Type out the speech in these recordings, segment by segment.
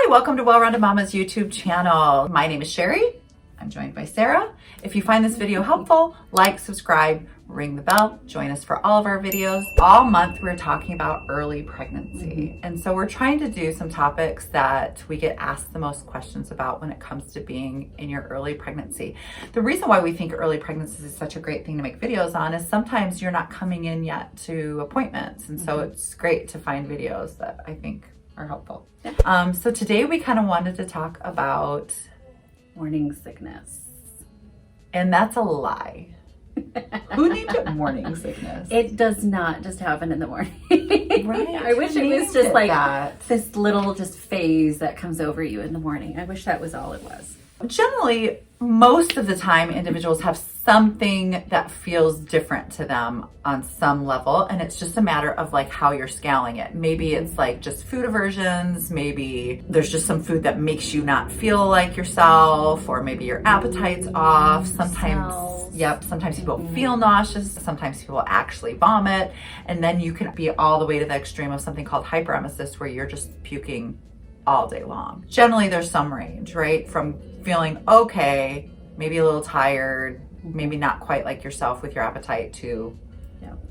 Hi, welcome to Well Rounded Momma's YouTube channel. My name is Sherry. I'm joined by Sarah. If you find this video helpful, like, subscribe, ring the bell, join us for all of our videos. All month we're talking about early pregnancy. And so we're trying to do some topics that we get asked the most questions about when it comes to being in your early pregnancy. The reason why we think early pregnancy is such a great thing to make videos on is sometimes you're not coming in yet to appointments. And so it's great to find videos that I think are helpful. So today we kind of wanted to talk about morning sickness. And that's a lie. Who named it morning sickness? It does not just happen in the morning. Right. I wish it was just like that. This little just phase that comes over you in the morning. I wish that was all it was. Generally, most of the time, individuals have something that feels different to them on some level, and it's just a matter of like how you're scaling it. Maybe it's like just food aversions, maybe there's just some food that makes you not feel like yourself, or maybe your appetite's off. Sometimes people feel nauseous, sometimes people actually vomit, and then you can be all the way to the extreme of something called hyperemesis, where you're just puking all day long. Generally, there's some range, right? From feeling okay, maybe a little tired, maybe not quite like yourself with your appetite, to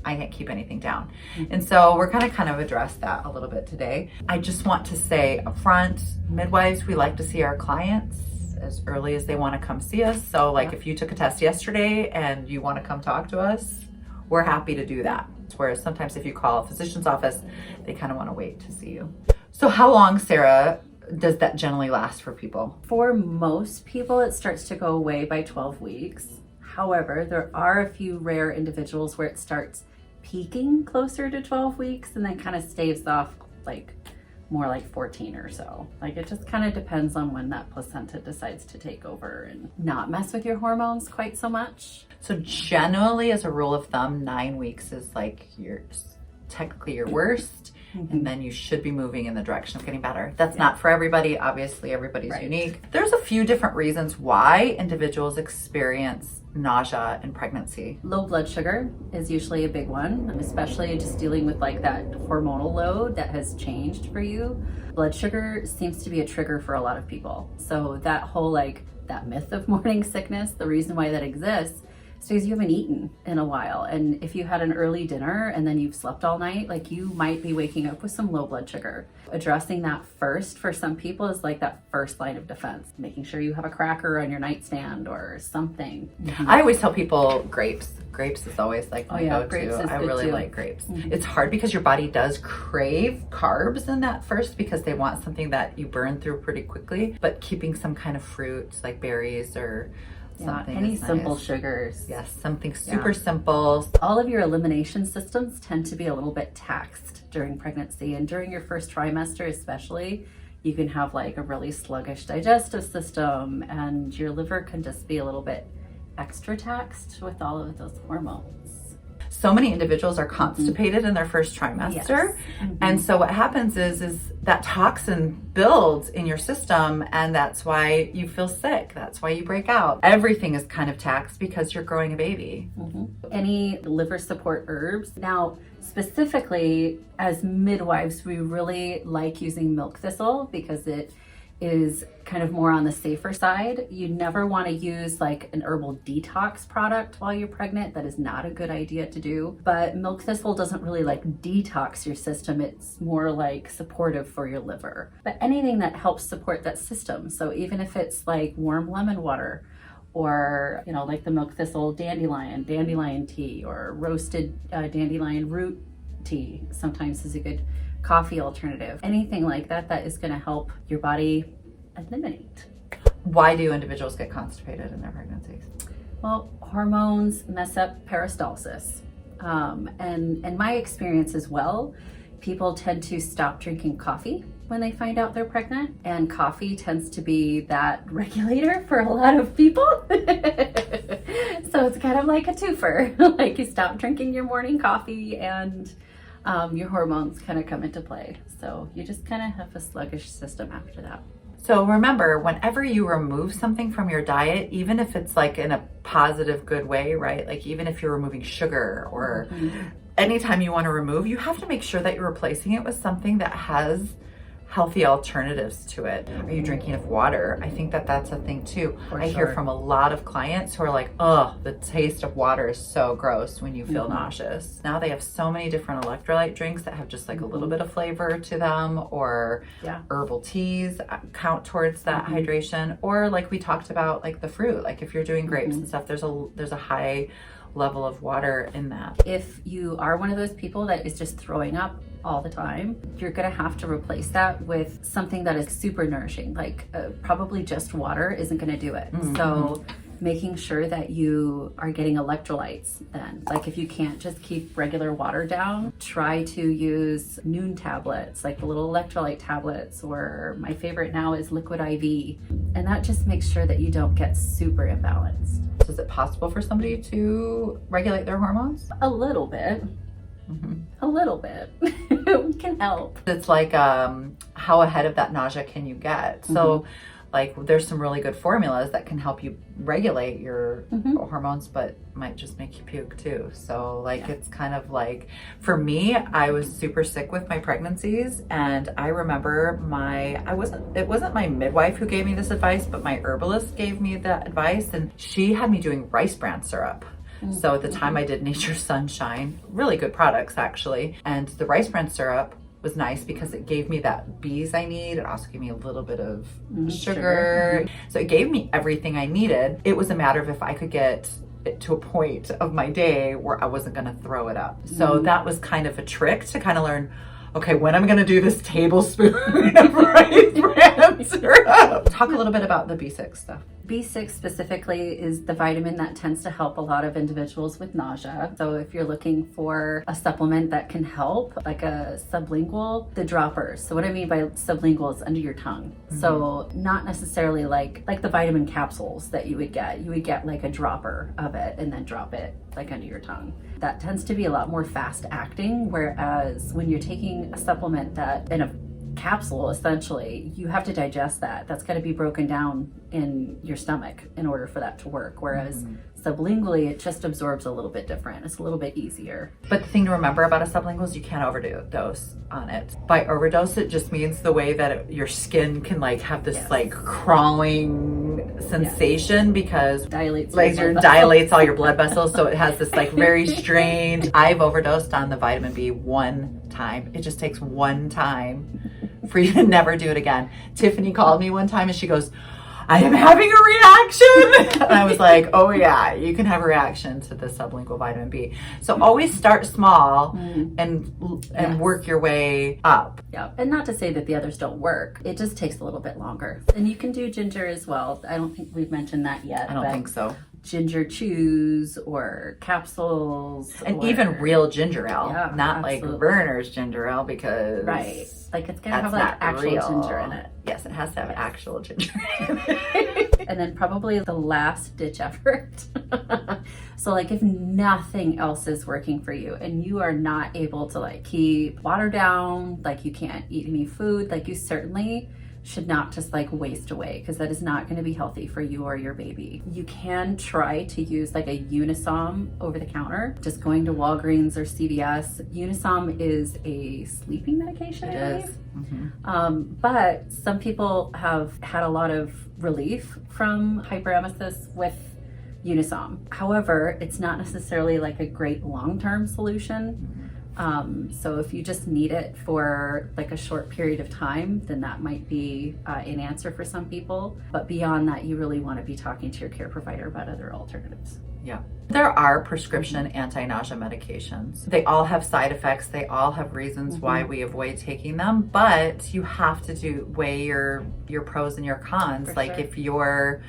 I can't keep anything down. And so we're going to kind of address that a little bit today. I just want to say up front, midwives, we like to see our clients as early as they want to come see us. So like if you took a test yesterday and you want to come talk to us, we're happy to do that. Whereas sometimes if you call a physician's office, they kind of want to wait to see you. So how long, Sarah, does that generally last for people? For most people, it starts to go away by 12 weeks. However, there are a few rare individuals where it starts peaking closer to 12 weeks and then kind of staves off like more like 14 or so. Like it just kind of depends on when that placenta decides to take over and not mess with your hormones quite so much. So generally, as a rule of thumb, 9 weeks is like technically your worst. And then you should be moving in the direction of getting better. That's not for everybody. Obviously, everybody's unique. There's a few different reasons why individuals experience nausea in pregnancy. Low blood sugar is usually a big one, especially just dealing with like that hormonal load that has changed for you. Blood sugar seems to be a trigger for a lot of people. So that whole that myth of morning sickness, the reason why that exists is because you haven't eaten in a while. And if you had an early dinner and then you've slept all night, like you might be waking up with some low blood sugar. Addressing that first for some people is like that first line of defense. Making sure you have a cracker on your nightstand or something. I always tell people grapes. Grapes is always like my go-to. Grapes is I good really too. like grapes. It's hard because your body does crave carbs in that first because they want something that you burn through pretty quickly. But keeping some kind of fruit like berries or something. Any is simple nice. Sugars. Yes, something super simple. All of your elimination systems tend to be a little bit taxed during pregnancy, and during your first trimester especially, you can have like a really sluggish digestive system, and your liver can just be a little bit extra taxed with all of those hormones. So many individuals are constipated in their first trimester. And so what happens is that toxin builds in your system, and that's why you feel sick. That's why you break out. Everything is kind of taxed because you're growing a baby. Any liver support herbs. Now, specifically as midwives, we really like using milk thistle because it is kind of more on the safer side. You never want to use like an herbal detox product while you're pregnant. That is not a good idea to do. But milk thistle doesn't really like detox your system. It's more like supportive for your liver. But anything that helps support that system. So even if it's like warm lemon water, or like the milk thistle dandelion tea, or roasted dandelion root tea sometimes is a good coffee alternative. Anything like that is going to help your body eliminate. Why do individuals get constipated in their pregnancies? Well, hormones mess up peristalsis. And in my experience as well, people tend to stop drinking coffee when they find out they're pregnant, and coffee tends to be that regulator for a lot of people. So it's kind of like a twofer. Like you stop drinking your morning coffee and your hormones kind of come into play. So you just kind of have a sluggish system after that. So remember, whenever you remove something from your diet, even if it's like in a positive, good way, right? Like even if you're removing sugar or anytime you want to remove, you have to make sure that you're replacing it with something that has healthy alternatives to it. Are you drinking enough water? I think that that's a thing too. I hear from a lot of clients who are like, oh, the taste of water is so gross when you feel nauseous. Now they have so many different electrolyte drinks that have just like a little bit of flavor to them, or herbal teas count towards that hydration, or like we talked about, like the fruit, like if you're doing grapes and stuff, there's a high level of water in that. If you are one of those people that is just throwing up all the time, you're going to have to replace that with something that is super nourishing. Like probably just water isn't going to do it. So making sure that you are getting electrolytes then. Like if you can't just keep regular water down, try to use Noon tablets, like the little electrolyte tablets, or my favorite now is liquid IV. And that just makes sure that you don't get super imbalanced. Is it possible for somebody to regulate their hormones? A little bit. A little bit. We can help. It's like how ahead of that nausea can you get? So like there's some really good formulas that can help you regulate your hormones, but might just make you puke too. So like it's kind of like, for me, I was super sick with my pregnancies, and I remember it wasn't my midwife who gave me this advice, but my herbalist gave me that advice, and she had me doing rice bran syrup. So at the time I did Nature's Sunshine, really good products actually. And the rice bran syrup was nice because it gave me that bees I need. It also gave me a little bit of sugar. So it gave me everything I needed. It was a matter of if I could get it to a point of my day where I wasn't going to throw it up. So that was kind of a trick to kind of learn, okay, when I'm going to do this tablespoon of rice bran syrup. Talk a little bit about the B6 stuff. B6 specifically is the vitamin that tends to help a lot of individuals with nausea. So if you're looking for a supplement that can help, like a sublingual, the droppers. So what I mean by sublingual is under your tongue. So not necessarily like the vitamin capsules that you would get. You would get like a dropper of it and then drop it like under your tongue. That tends to be a lot more fast acting, whereas when you're taking a supplement that in a capsule, essentially, you have to digest that. That's got to be broken down in your stomach in order for that to work. Whereas sublingually, it just absorbs a little bit different. It's a little bit easier. But the thing to remember about a sublingual is you can't overdose on it. By overdose, it just means the way that your skin can like have this like crawling sensation because dilates all your blood vessels. So it has this like very strange. I've overdosed on the vitamin B one time. It just takes one time for you to never do it again. Tiffany called me one time and she goes, I am having a reaction. And I was like, oh yeah, you can have a reaction to the sublingual vitamin B. So always start small and work your way up. Yeah, and not to say that the others don't work. It just takes a little bit longer. And you can do ginger as well. I don't think we've mentioned that yet. I don't think so. Ginger chews or capsules. And even real ginger ale, not absolutely. like Werner's ginger ale, because like it's gonna have like actual ginger in it. Yes, it has to have actual ginger in it. And then probably the last ditch effort. So like if nothing else is working for you and you are not able to like keep water down, like you can't eat any food, like you certainly should not just like waste away, because that is not going to be healthy for you or your baby. You can try to use like a Unisom over the counter, just going to Walgreens or CVS. Unisom is a sleeping medication. It is. But some people have had a lot of relief from hyperemesis with Unisom. However, it's not necessarily like a great long-term solution. So if you just need it for like a short period of time, then that might be an answer for some people. But beyond that, you really want to be talking to your care provider about other alternatives. Yeah. There are prescription anti-nausea medications. They all have side effects. They all have reasons why we avoid taking them, but you have to weigh your pros and your cons. If you're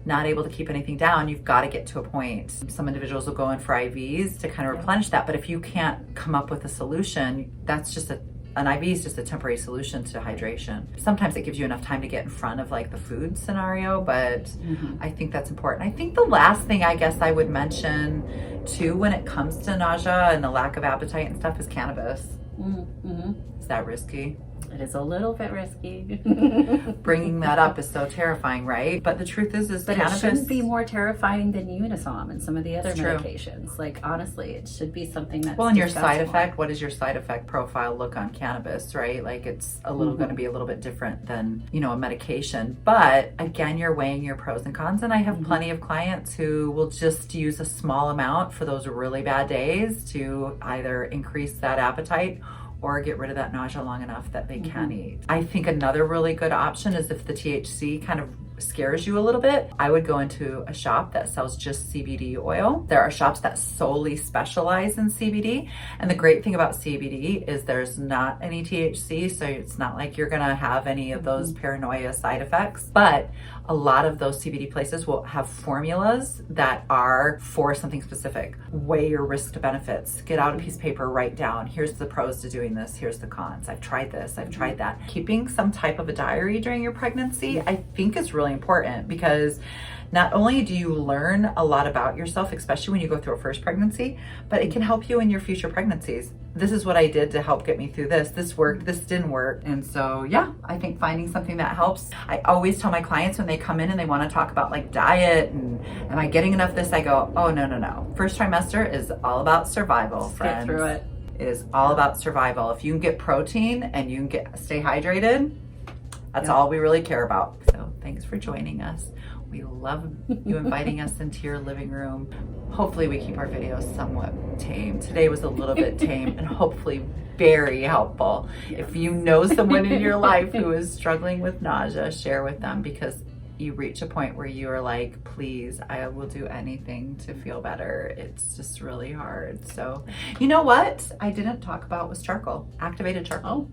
not able to keep anything down, you've got to get to a point. Some individuals will go in for IVs to kind of replenish that, but if you can't come up with a solution, that's just an IV is just a temporary solution to hydration. Sometimes it gives you enough time to get in front of like the food scenario, but I think that's important. I think the last thing I guess I would mention too when it comes to nausea and the lack of appetite and stuff is cannabis. Is that risky? It is a little bit risky. bringing that up is so terrifying, right? But the truth is But cannabis it shouldn't be more terrifying than Unisom and some of the other It's true. medications. Like, honestly, it should be something that's Well, and your discussed side more. effect, what does your side effect profile look on cannabis, right? Like it's a little going to be a little bit different than, you know, a medication. But again, you're weighing your pros and cons. And I have plenty of clients who will just use a small amount for those really bad days to either increase that appetite or get rid of that nausea long enough that they can eat. I think another really good option is if the THC kind of scares you a little bit, I would go into a shop that sells just CBD oil. There are shops that solely specialize in CBD. And the great thing about CBD is there's not any THC, so it's not like you're gonna have any of those paranoia side effects. But a lot of those CBD places will have formulas that are for something specific. Weigh your risk to benefits. Get out a piece of paper, write down, here's the pros to doing this, here's the cons. I've tried this, I've tried that. Keeping some type of a diary during your pregnancy, I think is really important because not only do you learn a lot about yourself, especially when you go through a first pregnancy, but it can help you in your future pregnancies. This is what I did to help get me through this. This worked, this didn't work. And so, yeah, I think finding something that helps. I always tell my clients when they come in and they want to talk about like diet and am I getting enough this? I go, oh, no. First trimester is all about survival, friends. Get through it. It is all about survival. If you can get protein and you can stay hydrated, that's all we really care about. So thanks for joining us. We love you inviting us into your living room. Hopefully we keep our videos somewhat tame. Today was a little bit tame and hopefully very helpful. If you know someone in your life who is struggling with nausea, share with them because you reach a point where you are like, please, I will do anything to feel better. It's just really hard. So, you know what I didn't talk about was charcoal, activated charcoal.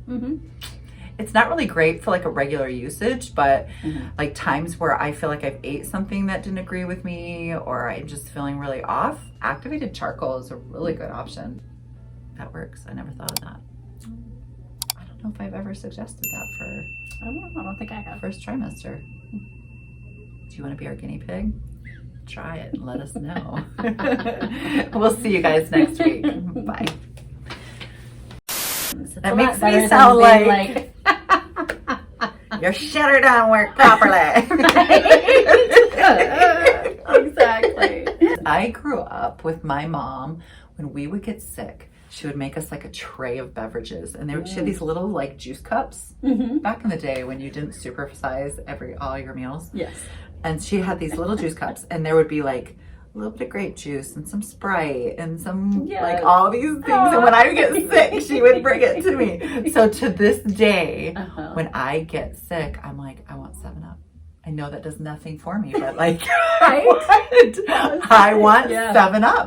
It's not really great for like a regular usage, but like times where I feel like I've ate something that didn't agree with me or I'm just feeling really off, activated charcoal is a really good option. That works. I never thought of that. I don't know if I've ever suggested that for I don't think I have. first trimester. Do you want to be our guinea pig? Try it and let us know. We'll see you guys next week. Bye. That makes me sound like your shitter don't work properly. Exactly. I grew up with my mom. When we would get sick, she would make us like a tray of beverages, and she had these little like juice cups back in the day when you didn't supersize all your meals. Yes. And she had these little juice cups, and there would be like a little bit of grape juice and some Sprite and some like all these things. And when I would get sick, she would bring it to me. So to this day, when I get sick, I'm like, I want 7-Up. I know that does nothing for me, but like, I want 7-Up.